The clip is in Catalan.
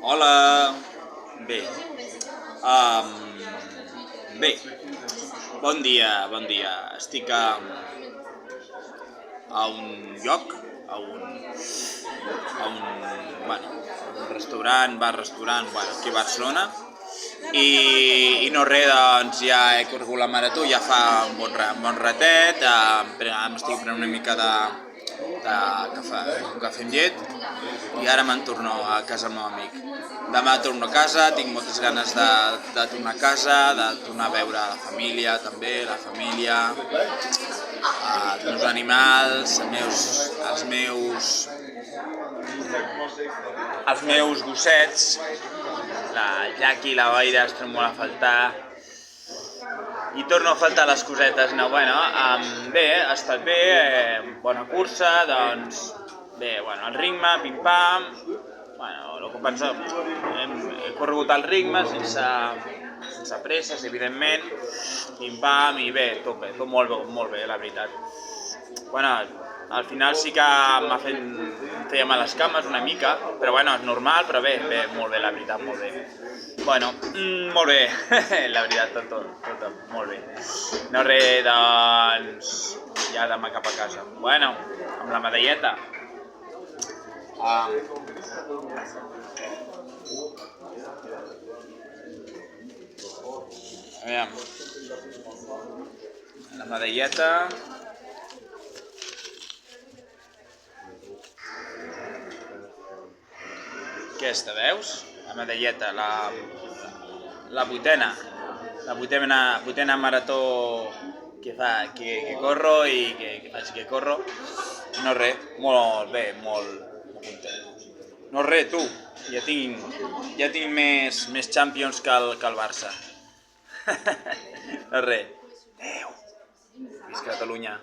Hola! Bé, um, bé, bon dia, bon dia. Estic a un lloc, un restaurant, bar-restaurant, aquí a Barcelona, i no res, doncs ja he corregut la marató, ja fa un bon ratet, m'estic prenent una mica de cafè, un cafè amb llet, i ara me'n torno a casa del meu amic. Demà torno a casa, tinc moltes ganes de tornar a casa, de tornar a veure la família també, els meus animals, els meus gossets, la Jackie i la Boira es troben molt a faltar, i torno a faltar les cosetes. No, bé, ha estat bé, bona cursa, doncs bé, el ritme, pim-pam, el que pensem, he corregut al ritme sense presses, evidentment, pim-pam, i bé, tot molt bé, la veritat. Al final sí que em feia mal les cames una mica, però és normal, però bé, molt bé, la veritat, molt bé. Molt bé, la veritat, tot, molt bé. No res, doncs, ja demà cap a casa. Amb la medalleta. Aviam. La medalleta. Aquesta, veus? La medalleta, la vuitena marató que corro i que corro. No res, molt bé, molt content. No res, tu, ja tinc més Champions que el Barça. No res. Adéu. Visca Catalunya.